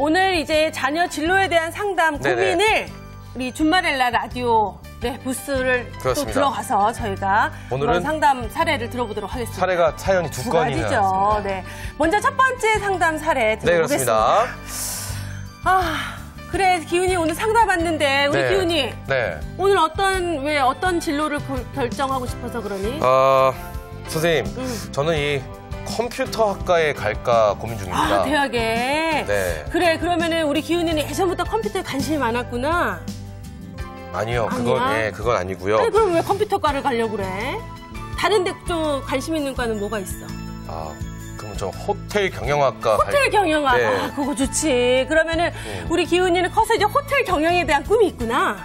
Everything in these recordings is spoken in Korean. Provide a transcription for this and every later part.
오늘 이제 자녀 진로에 대한 상담 고민을 네네. 우리 준마렐라 라디오 부스를 또 들어가서 저희가 오늘은 상담 사례를 들어보도록 하겠습니다. 사연이 두 건이나 가지죠. 네. 먼저 첫 번째 상담 사례 들어보겠습니다. 네, 그렇습니다. 아, 그래 기훈이 오늘 상담 왔는데 우리 기훈이 오늘 어떤 진로를 결정하고 싶어서 그러니? 선생님, 저는 이 컴퓨터 학과에 갈까 고민 중입니다. 아, 대학에? 네. 그래, 그러면은 우리 기훈이는 예전부터 컴퓨터에 관심이 많았구나. 아니요, 그건 아니고요. 아니, 그럼 왜 컴퓨터과를 가려고 그래? 다른 데 좀 관심 있는 과는 뭐가 있어? 그럼 저 호텔 경영학과. 호텔 경영학. 네. 아, 그거 좋지. 그러면은 우리 기훈이는 커서 이제 호텔 경영에 대한 꿈이 있구나.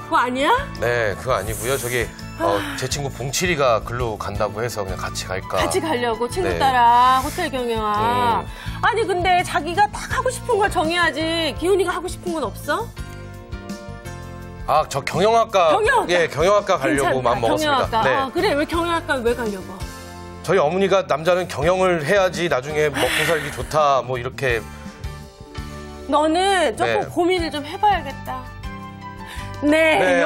그거 아니야? 네, 그거 아니고요. 저기 제 친구 봉칠이가 글로 간다고 해서 그냥 같이 갈까. 같이 가려고 친구 따라 호텔 경영학. 아니 근데 자기가 딱 하고 싶은 걸 정해야지. 기훈이가 하고 싶은 건 없어? 저 경영학과. 예, 경영학과 가려고 마음 먹었습니다. 경영학과. 네. 그래, 왜 경영학과 왜 가려고? 저희 어머니가 남자는 경영을 해야지 나중에 먹고 살기 좋다 뭐 이렇게. 너는 조금 고민을 좀 해봐야겠다. 네.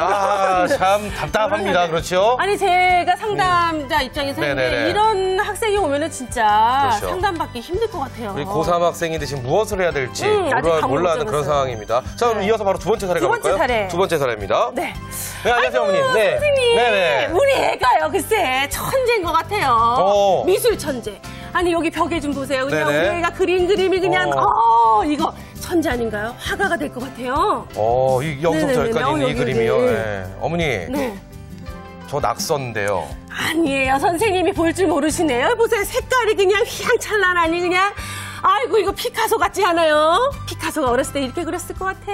참 답답합니다. 그렇죠? 아니, 제가 상담자 입장에서 이런 학생이 오면은 진짜 상담받기 힘들 것 같아요. 우리 고3 학생인데 지금 무엇을 해야 될지 몰라하는 그런 상황입니다. 자, 그럼 이어서 바로 두 번째 사례 가볼까요? 두 번째 사례입니다. 네. 안녕하세요, 어머님. 선생님. 우리 애가요, 글쎄, 천재인 것 같아요. 미술 천재. 아니, 여기 벽에 좀 보세요. 그냥 우리 애가 그린 그림이 그냥, 이거 천재 아닌가요? 화가가 될 것 같아요. 여기서부터 여기까지 있는 이 그림이요. 어머니, 저 낙서인데요. 아니에요. 선생님이 볼 줄 모르시네요. 보세요. 색깔이 그냥 휘황찬란하니 그냥. 아이고, 이거 피카소 같지 않아요? 피카소가 어렸을 때 이렇게 그렸을 것 같아.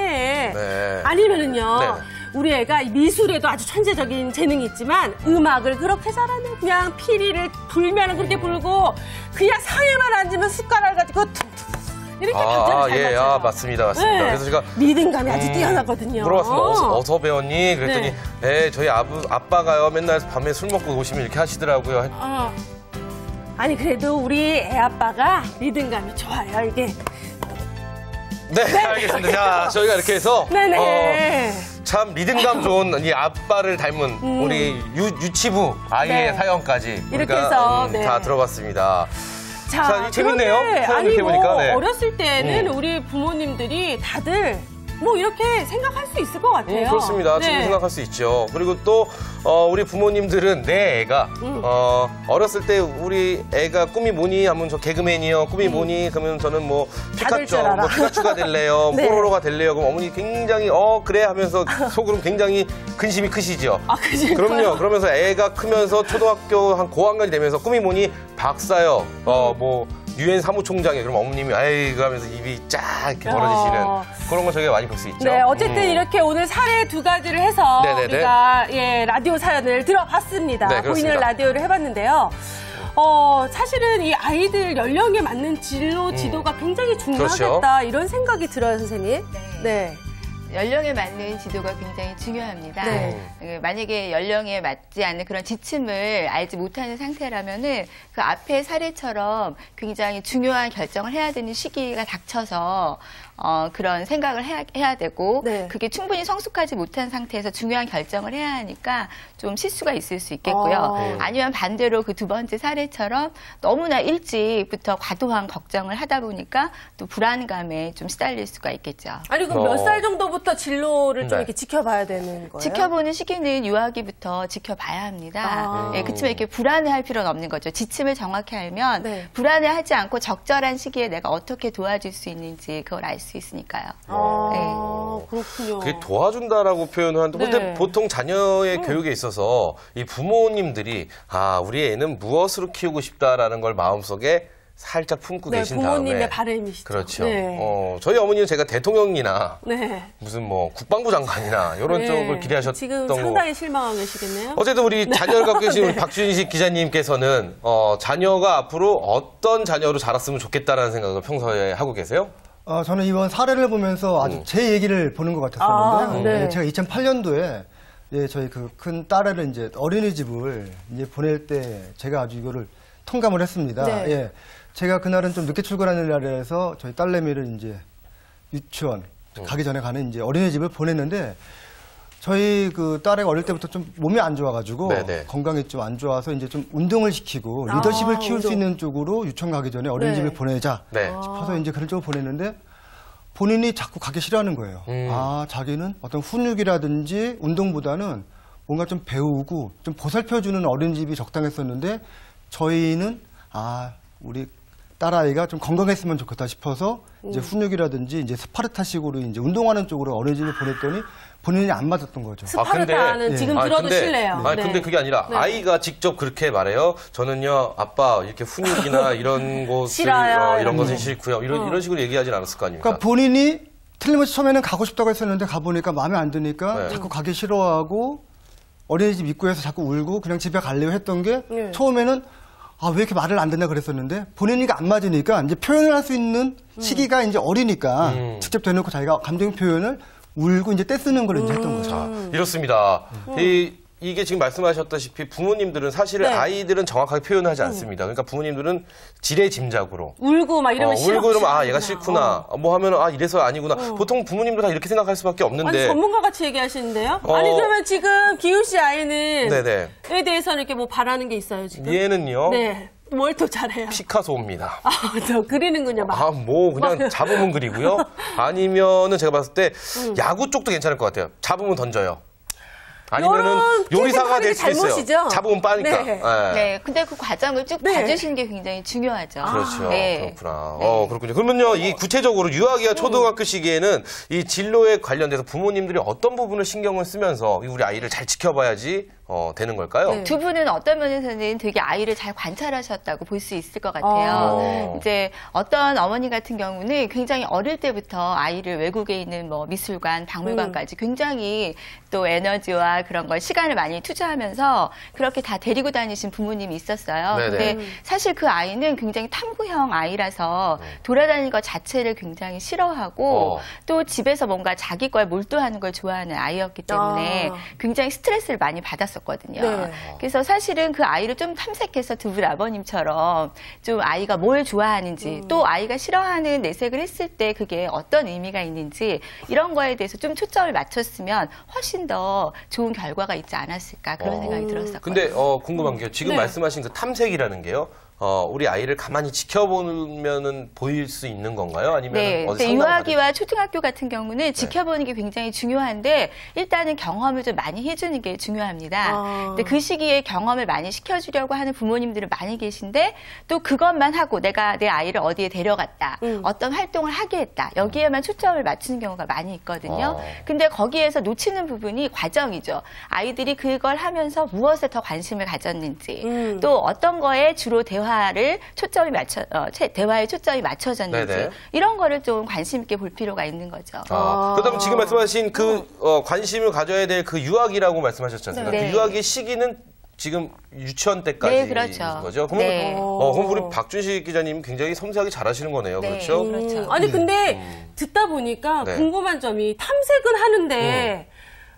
아니면은요. 우리 애가 미술에도 아주 천재적인 재능이 있지만 음악을 그렇게 잘하네. 그냥 피리를 불면은 그렇게 불고 그냥 상에만 앉으면 숟가락 가지고 툭툭 이렇게 박자를 잘 맞춰요. 맞습니다. 그래서 제가 리듬감이 아주 뛰어나거든요. 물어봤습니다. 어서 배웠니? 그랬더니 저희 아빠가요 맨날 밤에 술 먹고 오시면 이렇게 하시더라고요. 아니 그래도 우리 애 아빠가 리듬감이 좋아요. 이게. 알겠습니다. 자, 저희가 이렇게 해서 참 리듬감 좋은 이 아빠를 닮은 우리 유치부 아이의 사연까지 이렇게 해서 다 들어봤습니다. 자, 재밌네요. 아니 보니까, 어렸을 때는 우리 부모님들이 다들 뭐 이렇게 생각할 수 있을 것 같아요. 그렇습니다. 충분히 생각할 수 있죠. 그리고 또 우리 부모님들은 내 애가 어렸을 때 우리 애가 꿈이 뭐니 하면 저 개그맨이요. 꿈이 뭐니 그러면 저는 뭐 피카츄가 될래요. 뽀로로가 될래요. 그럼 어머니 굉장히 그래 하면서 속으로 굉장히 근심이 크시죠. 그럼요. 그러면서 애가 크면서 초등학교 한 고학년이 되면서 꿈이 뭐니 박사요. 뭐 유엔 사무총장이 그럼 어머님이 그러면서 입이 쫙 이렇게 벌어지시는 그런 거 저희가 많이 볼 수 있죠. 네, 어쨌든 이렇게 오늘 사례 두 가지를 해서 우리가 라디오 사연을 들어봤습니다. 보이는 라디오를 해봤는데요. 사실은 이 아이들 연령에 맞는 진로 지도가 굉장히 중요하겠다 이런 생각이 들어요, 선생님. 네. 연령에 맞는 지도가 굉장히 중요합니다. 만약에 연령에 맞지 않는 그런 지침을 알지 못하는 상태라면은 그 앞에 사례처럼 굉장히 중요한 결정을 해야 되는 시기가 닥쳐서 그런 생각을 해야 되고 그게 충분히 성숙하지 못한 상태에서 중요한 결정을 해야 하니까 좀 실수가 있을 수 있겠고요. 아니면 반대로 그 두 번째 사례처럼 너무나 일찍부터 과도한 걱정을 하다 보니까 또 불안감에 좀 시달릴 수가 있겠죠. 아니 그럼 몇 살 정도부터 진로를 좀 이렇게 지켜봐야 되는 거예요? 지켜보는 시기는 유아기부터 지켜봐야 합니다. 그렇지만 이렇게 불안해할 필요는 없는 거죠. 지침을 정확히 알면 불안해하지 않고 적절한 시기에 내가 어떻게 도와줄 수 있는지 그걸 알 수 있으니까요. 그렇군요. 그게 도와준다라고 표현을 하는데 근데 보통 자녀의 교육에 있어서 이 부모님들이 우리 애는 무엇으로 키우고 싶다라는 걸 마음속에 살짝 품고 계신 부모님의 다음에 바람이시죠. 그렇죠. 저희 어머니는 제가 대통령이나 무슨 뭐 국방부 장관이나 이런 쪽을 기대하셨던 지금 상당히 실망하고 계시겠네요. 어쨌든 우리 자녀를 갖고 계신 우리 박준식 기자님께서는 자녀가 앞으로 어떤 자녀로 자랐으면 좋겠다라는 생각을 평소에 하고 계세요? 저는 이번 사례를 보면서 아주 제 얘기를 보는 것 같았었는데요. 제가 2008년도에 저희 그 큰 딸을 이제 어린이집을 이제 보낼 때 제가 아주 이거를 통감을 했습니다. 제가 그날은 좀 늦게 출근하는 날이라서 저희 딸내미를 이제 유치원 가기 전에 가는 이제 어린이집을 보냈는데 저희 그 딸애가 어릴 때부터 좀 몸이 안 좋아가지고 네네. 건강이 좀 안 좋아서 이제 좀 운동을 시키고 리더십을 키울 수 있는 쪽으로 유치원 가기 전에 어린이집을 네. 보내자 싶어서 이제 그런 쪽으로 보냈는데 본인이 자꾸 가기 싫어하는 거예요. 아, 자기는 어떤 훈육이라든지 운동보다는 뭔가 좀 배우고 좀 보살펴주는 어린이집이 적당했었는데 저희는 아, 우리 딸아이가 좀 건강했으면 좋겠다 싶어서 이제 훈육이라든지 이제 스파르타식으로 이제 운동하는 쪽으로 어린이집을 보냈더니 본인이 안 맞았던 거죠. 스파르타는 지금 들어도 싫네요. 아니, 근데 그게 아니라 아이가 직접 그렇게 말해요. 저는요, 아빠 이렇게 훈육이나 이런 곳을 이런 것은 싫고요. 이런 식으로 얘기하진 않았을 거 아닙니까? 그러니까 본인이 틀림없이 처음에는 가고 싶다고 했었는데 가보니까 마음에 안 드니까 자꾸 가기 싫어하고 어린이집 입구에서 자꾸 울고 그냥 집에 갈래요 했던 게 처음에는 아, 왜 이렇게 말을 안 듣나 그랬었는데 본인이가 안 맞으니까 이제 표현을 할 수 있는 시기가 이제 어리니까 직접 대놓고 자기가 감정 표현을 울고 이제 떼쓰는 걸 이제 했던 거죠. 자, 이렇습니다. 이게 지금 말씀하셨다시피 부모님들은 사실은 아이들은 정확하게 표현하지 않습니다. 그러니까 부모님들은 지레짐작으로 울고 막 이러면 싫어. 울고 이러면 아 얘가 싫구나. 뭐 하면 아 이래서 아니구나. 보통 부모님들 다 이렇게 생각할 수밖에 없는데. 아니 전문가 같이 얘기하시는데요? 아니 그러면 지금 기훈 씨 아이는 에 대해서는 이렇게 뭐 바라는 게 있어요 지금? 얘는요. 네. 뭘 또 잘해요? 피카소입니다. 아, 저 그리는군요. 막. 아, 뭐 그냥 잡으면 그리고요. 아니면은 제가 봤을 때 야구 쪽도 괜찮을 것 같아요. 잡으면 던져요. 아니면은 요리사가 될 수 있어요. 잡으면 빠니까. 네. 네. 근데 그 과정을 쭉 봐주시는 게 굉장히 중요하죠. 그렇죠. 그렇구나. 그렇군요. 그러면요, 이 구체적으로 유아기와 초등학교 시기에는 이 진로에 관련돼서 부모님들이 어떤 부분을 신경을 쓰면서 우리 아이를 잘 지켜봐야지 되는 걸까요? 두 분은 어떤 면에서는 되게 아이를 잘 관찰하셨다고 볼 수 있을 것 같아요. 이제 어떤 어머니 같은 경우는 굉장히 어릴 때부터 아이를 외국에 있는 뭐 미술관, 박물관까지 굉장히 또 에너지와 그런 걸 시간을 많이 투자하면서 그렇게 다 데리고 다니신 부모님이 있었어요. 근데 사실 그 아이는 굉장히 탐구형 아이라서 돌아다니는 것 자체를 굉장히 싫어하고 또 집에서 뭔가 자기 거에 몰두하는 걸 좋아하는 아이였기 때문에 굉장히 스트레스를 많이 받았었거든요. 그래서 사실은 그 아이를 좀 탐색해서 두 분 아버님처럼 좀 아이가 뭘 좋아하는지 또 아이가 싫어하는 내색을 했을 때 그게 어떤 의미가 있는지 이런 거에 대해서 좀 초점을 맞췄으면 훨씬 더 좋은 결과가 있지 않았을까 그런 생각이 들었었거든요. 근데 궁금한 게요. 지금 말씀하신 그 탐색이라는 게요. 우리 아이를 가만히 지켜보면은 보일 수 있는 건가요? 아니면 어디 유아기와 초등학교 같은 경우는 지켜보는 게 굉장히 중요한데 일단은 경험을 좀 많이 해주는 게 중요합니다. 근데 그 시기에 경험을 많이 시켜주려고 하는 부모님들은 많이 계신데 또 그것만 하고 내가 내 아이를 어디에 데려갔다, 어떤 활동을 하게 했다 여기에만 초점을 맞추는 경우가 많이 있거든요. 근데 거기에서 놓치는 부분이 과정이죠. 아이들이 그걸 하면서 무엇에 더 관심을 가졌는지 또 어떤 거에 주로 대화에 초점이 대화에 초점이 맞춰졌는지 이런 거를 좀 관심 있게 볼 필요가 있는 거죠. 그다음 지금 말씀하신 그 관심을 가져야 될 그 유아기라고 말씀하셨지 않습니까? 그 유아기 시기는 지금 유치원 때까지 그렇죠. 거죠. 그럼 우리 박준식 기자님 굉장히 섬세하게 잘하시는 거네요. 그렇죠? 그렇죠. 아니 근데 듣다 보니까 궁금한 점이 탐색은 하는데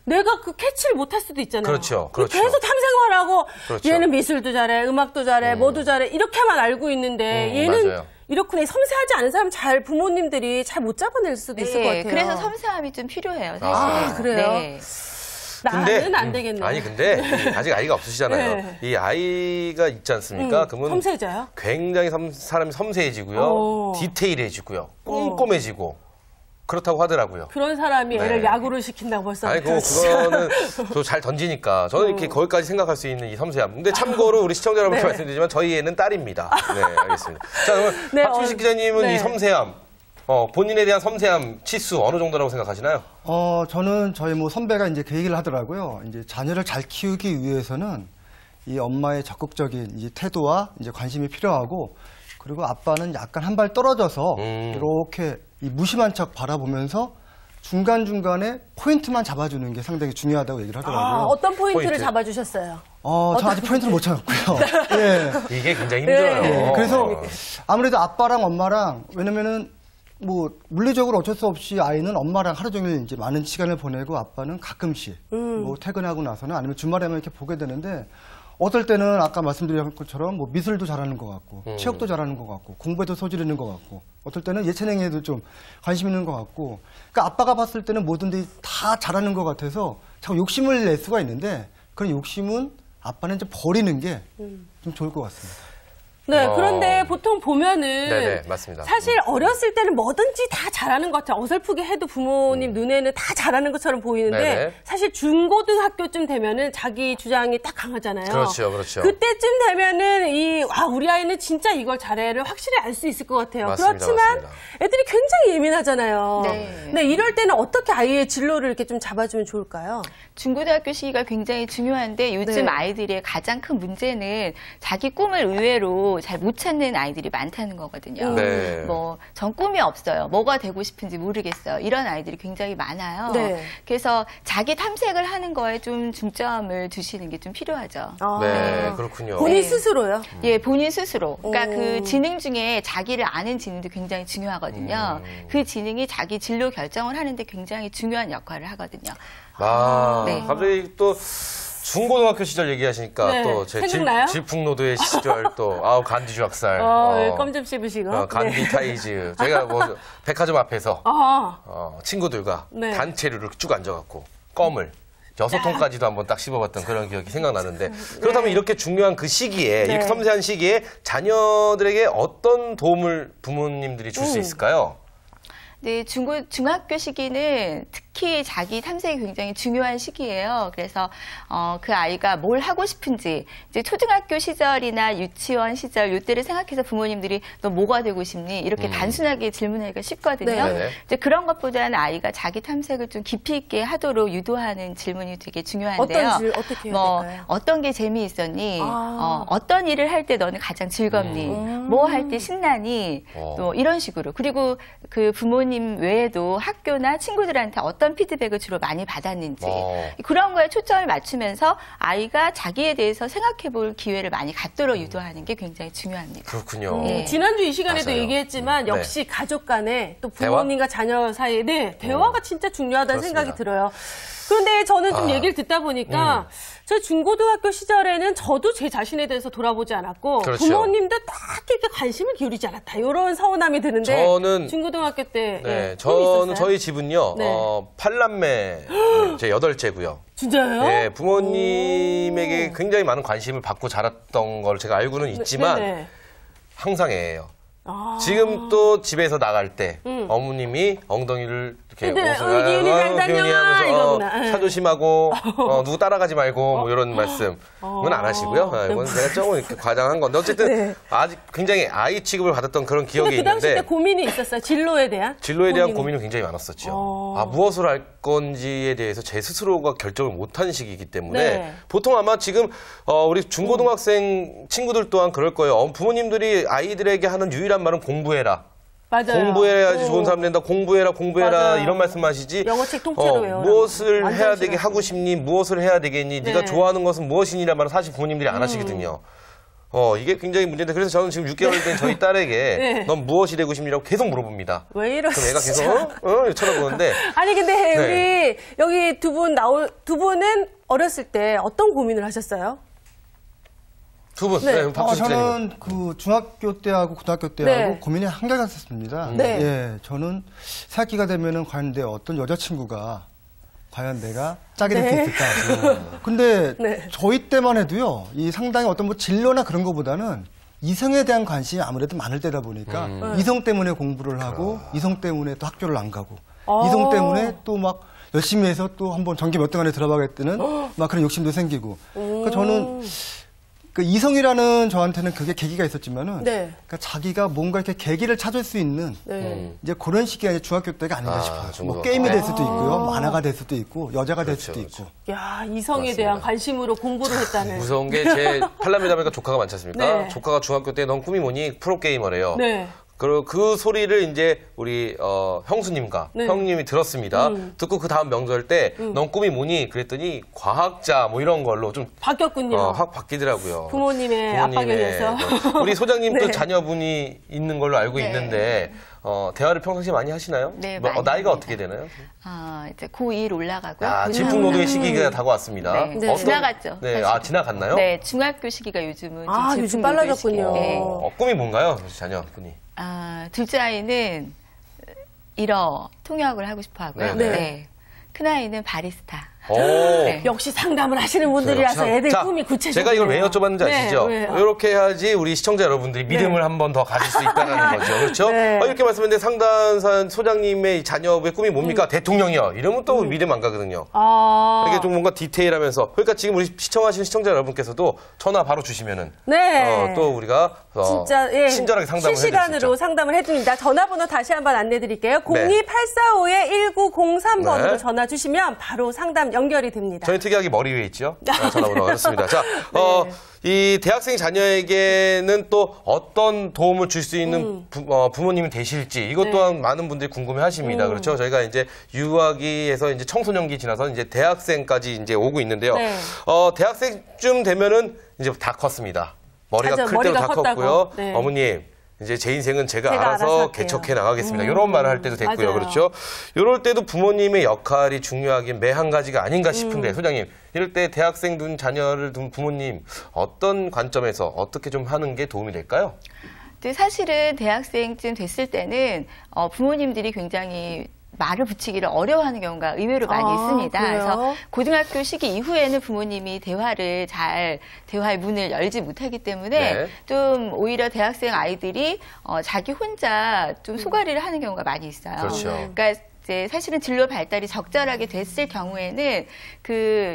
내가 그 캐치를 못할 수도 있잖아요. 그렇죠. 계속 탐색만 하고 얘는 미술도 잘해, 음악도 잘해, 뭐도 잘해 이렇게만 알고 있는데 얘는 이렇구나. 섬세하지 않은 사람 부모님들이 잘 못 잡아낼 수도 있을 것 같아요. 그래서 섬세함이 좀 필요해요. 사실. 그래요? 나는 안 되겠네요. 아니 근데 아직 아이가 없으시잖아요. 이 아이가 있지 않습니까? 그러면 섬세해져요? 굉장히 사람이 섬세해지고요. 디테일해지고요. 꼼꼼해지고. 그렇다고 하더라고요. 그런 사람이 애를 야구를 시킨다고 벌써. 아니, 그거는 또 잘 던지니까. 저는 이렇게 거기까지 생각할 수 있는 이 섬세함. 근데 참고로 우리 시청자 여러분께 말씀드리지만 저희 애는 딸입니다. 네, 알겠습니다. 자, 그러면 박준식 기자님은 이 섬세함, 본인에 대한 섬세함 치수 어느 정도라고 생각하시나요? 저는 저희 뭐 선배가 이제 그 얘기를 하더라고요. 이제 자녀를 잘 키우기 위해서는 이 엄마의 적극적인 이제 태도와 이제 관심이 필요하고 그리고 아빠는 약간 한 발 떨어져서 이렇게 이 무심한 척 바라보면서 중간중간에 포인트만 잡아주는 게 상당히 중요하다고 얘기를 하더라고요. 어떤 포인트를 잡아주셨어요? 저 아직 포인트를 못 찾았고요. 이게 굉장히 힘들어요. 그래서 아무래도 아빠랑 엄마랑 왜냐면은 뭐 물리적으로 어쩔 수 없이 아이는 엄마랑 하루 종일 이제 많은 시간을 보내고 아빠는 가끔씩 뭐 퇴근하고 나서는 아니면 주말에만 이렇게 보게 되는데 어떨 때는 아까 말씀드린 것처럼 뭐 미술도 잘하는 것 같고 체육도 잘하는 것 같고 공부에도 소질 있는 것 같고 어떨 때는 예체능에도 좀 관심 있는 것 같고 그러니까 아빠가 봤을 때는 뭐든지 다 잘하는 것 같아서 자꾸 욕심을 낼 수가 있는데 그런 욕심은 아빠는 좀 버리는 게 좀 좋을 것 같습니다. 네, 그런데 보통 보면은 네네, 맞습니다. 사실 어렸을 때는 뭐든지 다 잘하는 것 같아요. 어설프게 해도 부모님 눈에는 다 잘하는 것처럼 보이는데 네네. 사실 중고등학교쯤 되면은 자기 주장이 딱 강하잖아요. 그렇죠, 그렇죠. 그때쯤 되면은 우리 아이는 진짜 이걸 잘해를 확실히 알 수 있을 것 같아요. 맞습니다, 그렇지만 맞습니다. 애들이 굉장히 예민하잖아요. 네. 네, 이럴 때는 어떻게 아이의 진로를 이렇게 좀 잡아주면 좋을까요? 중고등학교 시기가 굉장히 중요한데 요즘 네. 아이들의 가장 큰 문제는 자기 꿈을 의외로 잘 못 찾는 아이들이 많다는 거거든요. 네. 뭐 전 꿈이 없어요. 뭐가 되고 싶은지 모르겠어요. 이런 아이들이 굉장히 많아요. 네. 그래서 자기 탐색을 하는 거에 좀 중점을 두시는 게 좀 필요하죠. 네, 그렇군요. 본인 네. 스스로요? 예, 본인 스스로. 그러니까 오. 그 지능 중에 자기를 아는 지능도 굉장히 중요하거든요. 그 지능이 자기 진로 결정을 하는데 굉장히 중요한 역할을 하거든요. 네. 갑자기 또 중고등학교 시절 얘기하시니까 네, 또 제 생각나요? 질풍노도의 시절 또 간디 주악살, 껌 좀 씹으시고. 간디 네. 타이즈. 제가 뭐 백화점 앞에서 친구들과 네. 단체로 쭉 앉아갖고 껌을 6통까지도 한번 딱 씹어봤던 그런 기억이 생각나는데 그렇다면 이렇게 중요한 그 시기에 네. 이렇게 섬세한 시기에 자녀들에게 어떤 도움을 부모님들이 줄 수 있을까요? 네, 중학교 시기는 특히 자기 탐색이 굉장히 중요한 시기예요. 그래서 그 아이가 뭘 하고 싶은지 이제 초등학교 시절이나 유치원 시절 이때를 생각해서 부모님들이 너 뭐가 되고 싶니? 이렇게 단순하게 질문하기가 쉽거든요. 네. 이제 그런 것보다는 아이가 자기 탐색을 좀 깊이 있게 하도록 유도하는 질문이 되게 중요한데요. 어떻게 해야 될까요? 어떤 게 재미있었니? 어떤 일을 할 때 너는 가장 즐겁니? 뭐 할 때 신나니? 또 이런 식으로. 그리고 그 부모님 외에도 학교나 친구들한테 어떤 피드백을 주로 많이 받았는지 그런 거에 초점을 맞추면서 아이가 자기에 대해서 생각해 볼 기회를 많이 갖도록 유도하는 게 굉장히 중요합니다. 그렇군요. 네. 지난주 이 시간에도 맞아요. 얘기했지만 역시 가족 간에 또 부모님과 자녀 사이에 대화가 진짜 중요하다는 그렇습니다. 생각이 들어요. 그런데 저는 좀 얘기를 듣다 보니까 저 중고등학교 시절에는 저도 제 자신에 대해서 돌아보지 않았고 그렇죠. 부모님도 딱 이렇게 관심을 기울이지 않았다. 이런 서운함이 드는데 저는 중고등학교 때 네, 꿈이 있었어요? 저는 저희 집은요, 네. 8남매, 제 8째고요. 진짜요? 네, 부모님에게 굉장히 많은 관심을 받고 자랐던 걸 제가 알고는 있지만 네네. 항상 애예요. 지금 또 집에서 나갈 때 어머님이 엉덩이를 이렇게 네, 옷을 기운이 잘 다녀와, 이거구나. 네. 차 조심하고 누구 따라가지 말고 뭐 이런 말씀은 안 하시고요. 이건 제가 조금 이렇게 과장한 건데 어쨌든 네. 아직 굉장히 아이 취급을 받았던 그런 기억이 근데 그 당시 있는데 때 고민이 있었어요. 진로에 대한? 진로에 대한 고민은 굉장히 많았었죠. 무엇을 할 건지에 대해서 제 스스로가 결정을 못한 시기이기 때문에 네. 보통 아마 지금 우리 중고등학생 친구들 또한 그럴 거예요. 부모님들이 아이들에게 하는 유일한 말은 공부해라. 맞아요. 공부해야지 좋은 사람 된다. 공부해라, 맞아요. 이런 말씀하시지. 영어책 통째로 외워라. 무엇을 완전 해야 되게 싫어요. 하고 싶니? 무엇을 해야 되겠니? 네. 네가 좋아하는 것은 무엇이니란 말은 사실 부모님들이 안 하시거든요. 이게 굉장히 문제인데 그래서 저는 지금 6개월 된 저희 딸에게 네. 넌 무엇이 되고 싶니라고 계속 물어봅니다. 왜 이러지? 그럼 애가 계속 쳐다보는데 아니 근데 네. 우리 여기 두 분은 어렸을 때 어떤 고민을 하셨어요? 두 분, 네. 박수 기자님. 저는 그 중학교 때하고 고등학교 때하고 네. 고민이 한결같았습니다. 네. 예, 저는 새학기가 되면은 과연 내 어떤 여자친구가 과연 내가 짝이 될 수 네. 있을까. 근데 네. 저희 때만 해도요, 이 상당히 어떤 뭐 진로나 그런 것보다는 이성에 대한 관심이 아무래도 많을 때다 보니까 이성 때문에 공부를 하고 이성 때문에 또 학교를 안 가고 이성 때문에 또 막 열심히 해서 또 한번 전기 몇 등안에 들어가겠다는 막 그런 욕심도 생기고. 그러니까 저는 그 이성이라는 저한테는 그게 계기가 있었지만은 네. 그러니까 자기가 뭔가 이렇게 계기를 찾을 수 있는 이제 그런 시기가 이제 중학교 때가 아닌가 싶어요. 뭐 중고등학교. 게임이 될 수도 있고요, 만화가 될 수도 있고, 여자가 될 수도 그렇죠. 있고. 야, 이성에 대한 관심으로 공부를 했다는. 무서운 게 제 팔남매다 보니까 조카가 많지 않습니까? 네. 조카가 중학교 때 넌 꿈이 뭐니? 프로게이머래요. 네. 그 소리를 이제 우리 형수님과 네. 형님이 들었습니다. 듣고 그 다음 명절 때 넌 꿈이 뭐니? 그랬더니 과학자 뭐 이런 걸로 좀 바뀌었군요. 확 바뀌더라고요. 부모님의 압박에 의해서. 우리 소장님도 네. 자녀분이 있는 걸로 알고 네. 있는데 대화를 평상시에 많이 하시나요? 네, 뭐, 많이 나이가 합니다. 어떻게 되나요? 이제 고1 올라가고. 질풍노도의 시기가 다가왔습니다. 네, 네. 지나갔죠. 네, 사실. 지나갔나요? 네, 중학교 시기가 요즘은 좀 요즘 질풍노도의 빨라졌군요. 시기예요. 네. 꿈이 뭔가요, 자녀분이? 둘째 아이는 통역을 하고 싶어 하고요. 네네. 네. 큰 아이는 바리스타. 오. 네. 역시 상담을 하시는 분들이라서 애들 꿈이 구체적이에요. 제가 이걸 왜 여쭤봤는지 네, 아시죠? 왜요? 이렇게 해야지 우리 시청자 여러분들이 믿음을 한 번 더 가질 수 있다는 거죠. 그렇죠? 네. 이렇게 말씀했는데 상담사 소장님의 자녀의 꿈이 뭡니까? 대통령이요. 이러면 또 믿음 안 가거든요. 이게 좀 뭔가 디테일하면서. 그러니까 지금 우리 시청하시는 시청자 여러분께서도 전화 바로 주시면은 네. 또 우리가 진짜 친절하게 상담을 실시간으로 해드릴 수 있죠. 상담을 해줍니다. 전화번호 다시 한번 안내드릴게요. 02845-1903번으로 네. 전화 주시면 바로 상담 연결이 됩니다. 저희 특이하게 머리 위에 있죠. 전화번호 그렇습니다. 자, 이 대학생 자녀에게는 또 어떤 도움을 줄 수 있는 부모님이 되실지 이것 또한 많은 분들이 궁금해하십니다. 그렇죠? 저희가 이제 유아기에서 이제 청소년기 지나서 이제 대학생까지 이제 오고 있는데요. 네. 대학생쯤 되면은 이제 다 컸습니다. 머리가 맞아, 클 때도 머리가 다 컸다고. 컸고요. 네. 어머님. 이제 제 인생은 제가 알아서 알아서 할게요. 개척해 나가겠습니다. 이런 말을 할 때도 됐고요. 맞아요. 그렇죠? 이럴 때도 부모님의 역할이 중요하긴 매 한 가지가 아닌가 싶은데 소장님 이럴 때 대학생 둔 자녀를 둔 부모님 어떤 관점에서 어떻게 좀 하는 게 도움이 될까요? 근데 사실은 대학생쯤 됐을 때는 부모님들이 굉장히 말을 붙이기를 어려워하는 경우가 의외로 많이 있습니다. 그래요? 그래서 고등학교 시기 이후에는 부모님이 대화의 문을 열지 못하기 때문에 네. 좀 오히려 대학생 아이들이 자기 혼자 좀 소가리를 하는 경우가 많이 있어요. 그렇죠. 그러니까 이제 사실은 진로 발달이 적절하게 됐을 경우에는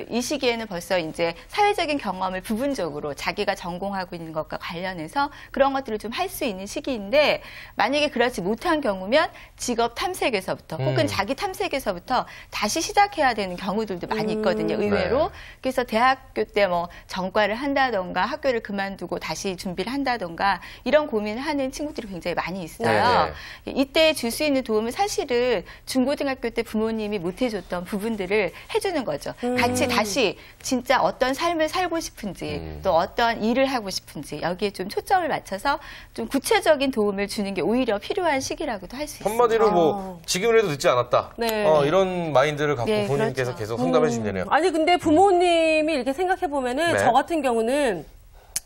이 시기에는 벌써 이제 사회적인 경험을 부분적으로 자기가 전공하고 있는 것과 관련해서 그런 것들을 좀 할 수 있는 시기인데 만약에 그렇지 못한 경우면 직업 탐색에서부터 혹은 자기 탐색에서부터 다시 시작해야 되는 경우들도 많이 있거든요. 의외로. 네. 그래서 대학교 때 뭐 전과를 한다던가 학교를 그만두고 다시 준비를 한다던가 이런 고민을 하는 친구들이 굉장히 많이 있어요. 네. 이때 줄 수 있는 도움은 사실은 중고등학교 때 부모님이 못 해줬던 부분들을 해주는 거죠. 같이 다시 진짜 어떤 삶을 살고 싶은지 또 어떤 일을 하고 싶은지 여기에 좀 초점을 맞춰서 좀 구체적인 도움을 주는 게 오히려 필요한 시기라고도 할 수 있습니다. 한마디로 뭐 지금이라도 늦지 않았다. 네. 이런 마인드를 갖고 네, 본인께서 그렇죠. 계속 상담해 주시면 되네요. 아니 근데 부모님이 이렇게 생각해보면은 네. 저 같은 경우는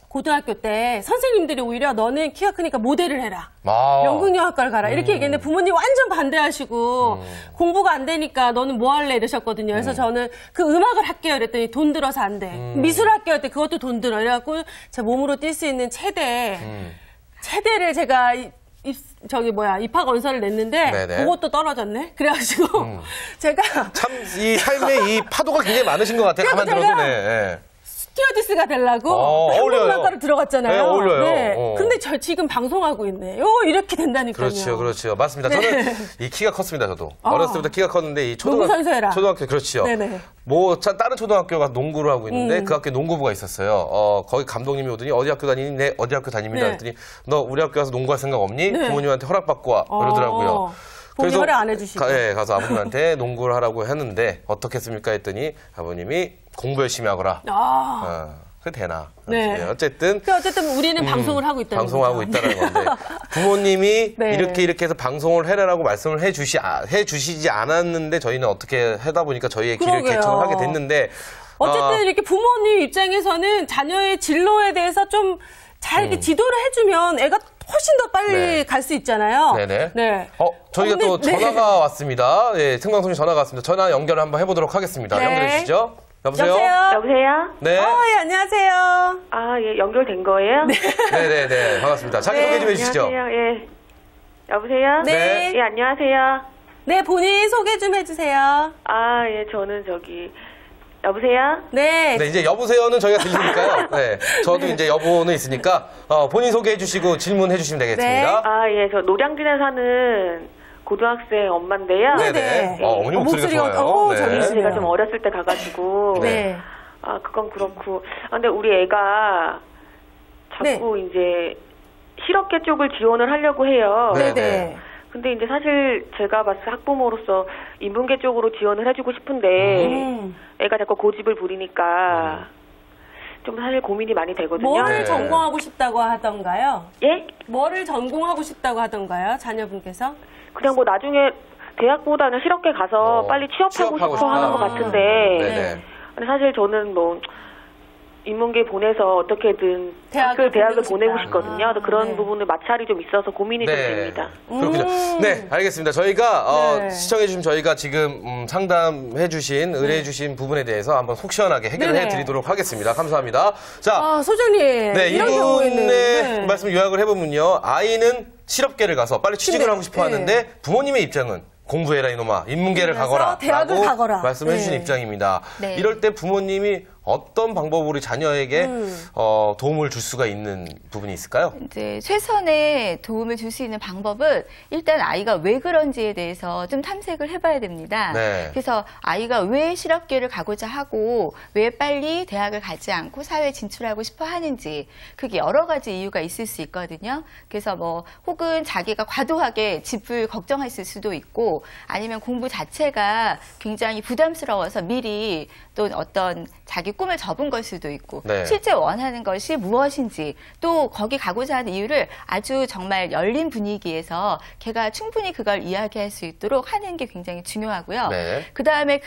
고등학교 때 선생님들이 오히려 너는 키가 크니까 모델을 해라. 연극영화과를 가라. 이렇게 얘기했는데 부모님 완전 반대하시고 공부가 안 되니까 너는 뭐 할래 이러셨거든요. 그래서 저는 그 음악을 할게요 이랬더니 돈 들어서 안 돼. 미술 할게요 이랬더니 그것도 돈 들어. 이래갖고 제 몸으로 뛸 수 있는 체대를 제가 입학 원서를 냈는데 네네. 그것도 떨어졌네. 그래가지고 제가 참 이 삶의 이 파도가 굉장히 많으신 것 같아요. 가만 그래서 들어도 제가 네. 스튜어디스가 되려고 어울려요. 한국문학과를 들어갔잖아요. 네, 어울려요. 네. 근데 저 지금 방송하고 있네요. 이렇게 된다니까요. 그렇죠. 맞습니다. 네. 저는 이 키가 컸습니다, 저도. 어렸을 때부터 키가 컸는데 이 농구 선수해라. 초등학교 그렇죠. 네네. 다른 초등학교 가서 농구를 하고 있는데 그 학교에 농구부가 있었어요. 거기 감독님이 오더니 어디 학교 다니니? 네, 어디 학교 다닙니다. 네. 그랬더니 너 우리 학교 가서 농구할 생각 없니? 네. 부모님한테 허락받고 와. 그러더라고요. 본인 허락 안 해주시고. 가서 아버님한테 농구를 하라고 했는데 어떻게 했습니까? 했더니 아버님이 공부 열심히 하거라. 그게 되나? 네. 어쨌든 우리는 방송을 하고 있다는 방송하고 거죠. 있다는 건데 부모님이 네. 이렇게 해서 방송을 해라라고 말씀을 해주시지 않았는데 저희는 어떻게 하다 보니까 저희의 길을 그러게요. 개척을 하게 됐는데 어쨌든 이렇게 부모님 입장에서는 자녀의 진로에 대해서 좀 잘 이렇게 지도를 해주면 애가 훨씬 더 빨리 갈 수 있잖아요. 네네. 네. 저희가 또 전화가 왔습니다. 예, 생방송에 전화가 왔습니다. 전화 연결을 한번 해보도록 하겠습니다. 네. 연결해 주시죠. 여보세요? 여보세요? 네. 예, 안녕하세요. 아, 예, 연결된 거예요? 네네네. 반갑습니다. 자기 소개 좀 해주시죠. 안녕하세요. 예. 여보세요? 네. 예, 안녕하세요. 네, 본인 소개 좀 해주세요. 아, 예, 저는 여보세요? 네. 네, 이제 여보세요는 저희가 들리니까요. 네. 저도 이제 여보는 있으니까 본인 소개해 주시고 질문해 주시면 되겠습니다. 아, 예, 저 노량진에 사는 고등학생 엄마인데요. 네네. 어머니 목소리가 좋아요. 저기 제가 좀 어렸을 때 가가지고. 네. 아, 그건 그렇고. 아, 근데 우리 애가 자꾸 이제 실업계 쪽을 지원을 하려고 해요. 네네. 근데 이제 사실 제가 봤을 때 학부모로서 인문계 쪽으로 지원을 해주고 싶은데 애가 자꾸 고집을 부리니까 좀 사실 고민이 많이 되거든요. 뭐를 전공하고 싶다고 하던가요? 예? 뭐를 전공하고 싶다고 하던가요? 자녀분께서? 그냥 뭐 나중에 대학보다는 실업계 가서 빨리 취업하고 싶어 하는 것 같은데 네네. 근데 사실 저는 뭐 인문계 보내서 어떻게든 대학을 보내고 싶거든요. 그런 부분을 마찰이 좀 있어서 고민이 좀 됩니다. 그렇군요. 네, 알겠습니다. 저희가 시청해주신 저희가 지금 상담해주신 의뢰해주신 부분에 대해서 한번 속 시원하게 해결해드리도록 하겠습니다. 감사합니다. 자, 소장님. 네, 이분의 말씀 요약을 해보면요, 아이는 실업계를 가서 빨리 취직을 하고 싶어하는데 부모님의 입장은 공부해라 이놈아, 인문계를 가거라 대학을 라고 가거라. 말씀해 주신 입장입니다. 네. 이럴 때 부모님이 어떤 방법으로 자녀에게 도움을 줄 수가 있는 부분이 있을까요? 이제 최선의 도움을 줄 수 있는 방법은 일단 아이가 왜 그런지에 대해서 좀 탐색을 해봐야 됩니다. 네. 그래서 아이가 왜 실업계를 가고자 하고 왜 빨리 대학을 가지 않고 사회에 진출하고 싶어 하는지 그게 여러 가지 이유가 있을 수 있거든요. 그래서 뭐 혹은 자기가 과도하게 집을 걱정했을 수도 있고 아니면 공부 자체가 굉장히 부담스러워서 미리 또 어떤 자기 꿈을 접은 걸 수도 있고 실제 원하는 것이 무엇인지 또 거기 가고자 하는 이유를 아주 정말 열린 분위기에서 걔가 충분히 그걸 이야기할 수 있도록 하는 게 굉장히 중요하고요. 그다음에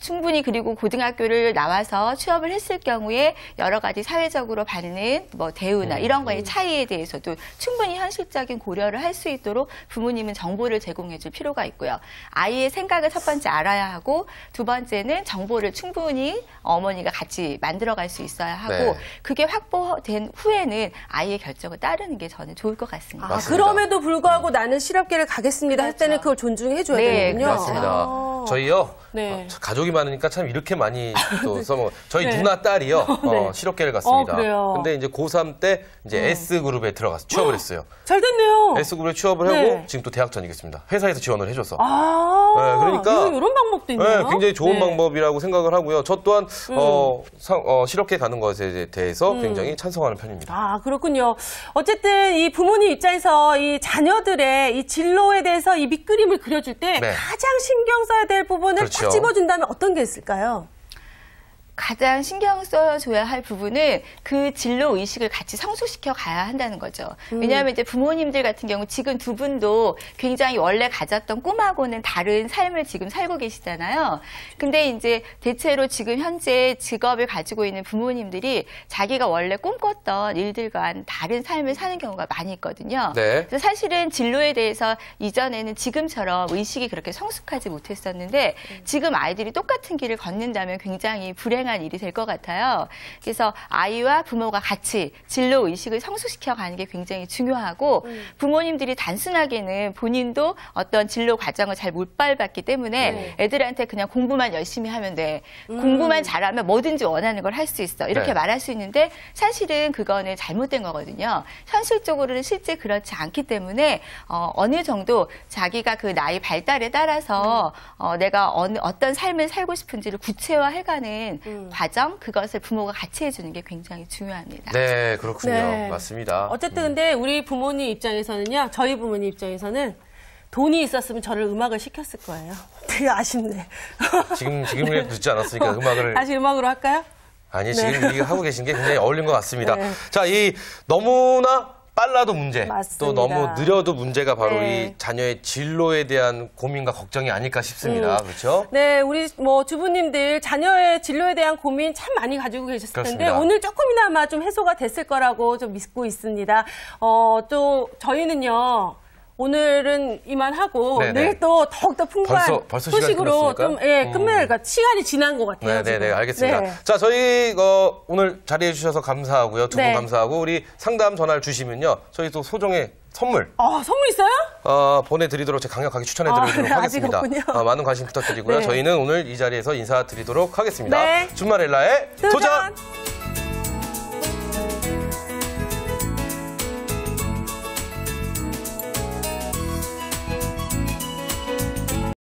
충분히 그리고 고등학교를 나와서 취업을 했을 경우에 여러 가지 사회적으로 받는 뭐 대우나 이런 거의 차이에 대해서도 충분히 현실적인 고려를 할 수 있도록 부모님은 정보를 제공해 줄 필요가 있고요. 아이의 생각을 첫 번째 알아야 하고 두 번째는 정보를 충분히 어머니가 같이 만들어갈 수 있어야 하고 그게 확보된 후에는 아이의 결정을 따르는 게 저는 좋을 것 같습니다. 그럼에도 불구하고 나는 실업계를 가겠습니다 할 때는 그걸 존중해 줘야 되는군요. 맞습니다. 저희요. 가족이 많으니까 참 이렇게 많이 또 써먹어요. 저희 누나 딸이요. 실업계를 갔습니다. 근데 이제 고3 때 이제 S그룹에 들어가서 취업을 했어요. 잘 됐네요. S그룹에 취업을 하고 지금 또 대학 전이겠습니다. 회사에서 지원을 해줘서. 그러니까 이런 방법도 있네요. 굉장히 좋은 방법이라고 생각을 하고요. 저 또한 실업계 가는 것에 대해서 굉장히 찬성하는 편입니다. 그렇군요. 어쨌든 이 부모님 입장에서 이 자녀들의 이 진로에 대해서 이 밑그림을 그려줄 때 가장 신경 써야 될 부분을 딱 집어준다면 어떤 게 있을까요? 가장 신경 써줘야 할 부분은 그 진로 의식을 같이 성숙시켜 가야 한다는 거죠. 왜냐하면 이제 부모님들 같은 경우 지금 두 분도 굉장히 원래 가졌던 꿈하고는 다른 삶을 지금 살고 계시잖아요. 근데 이제 대체로 지금 현재 직업을 가지고 있는 부모님들이 자기가 원래 꿈꿨던 일들과는 다른 삶을 사는 경우가 많이 있거든요. 그래서 사실은 진로에 대해서 이전에는 지금처럼 의식이 그렇게 성숙하지 못했었는데 지금 아이들이 똑같은 길을 걷는다면 굉장히 불행한 일이 될 것 같아요. 그래서 아이와 부모가 같이 진로 의식을 성숙시켜 가는 게 굉장히 중요하고 부모님들이 단순하게는 본인도 어떤 진로 과정을 잘 못 밟았기 때문에 애들한테 그냥 공부만 열심히 하면 돼. 공부만 잘하면 뭐든지 원하는 걸 할 수 있어. 이렇게 말할 수 있는데 사실은 그거는 잘못된 거거든요. 현실적으로는 실제 그렇지 않기 때문에 어느 정도 자기가 그 나이 발달에 따라서 내가 어떤 삶을 살고 싶은지를 구체화해가는 과정, 그것을 부모가 같이 해주는 게 굉장히 중요합니다. 네, 그렇군요. 맞습니다. 어쨌든 근데 우리 부모님 입장에서는요, 저희 부모님 입장에서는 돈이 있었으면 저를 음악을 시켰을 거예요. 되게 아쉽네. 지금이라도 늦지 않았으니까 음악을. 다시 음악으로 할까요? 아니, 지금 이게 하고 계신 게 굉장히 어울린 것 같습니다. 자, 이 너무나 빨라도 문제, 또 너무 느려도 문제가 바로 이 자녀의 진로에 대한 고민과 걱정이 아닐까 싶습니다. 그렇죠? 네, 우리 뭐 주부님들 자녀의 진로에 대한 고민 참 많이 가지고 계셨을 텐데 오늘 조금이나마 좀 해소가 됐을 거라고 좀 믿고 있습니다. 또 저희는요. 오늘은 이만하고 내일 또 더욱더 풍부한 벌써 소식으로 좀 끝내니까 시간이 지난 것 같아요. 네, 알겠습니다. 자, 저희 오늘 자리해 주셔서 감사하고요. 두 분 감사하고 우리 상담 전화를 주시면요. 저희 또 소정의 선물. 선물 있어요? 보내드리도록 제가 강력하게 추천해드리도록 하겠습니다. 많은 관심 부탁드리고요. 저희는 오늘 이 자리에서 인사드리도록 하겠습니다. 준마렐라의 도전!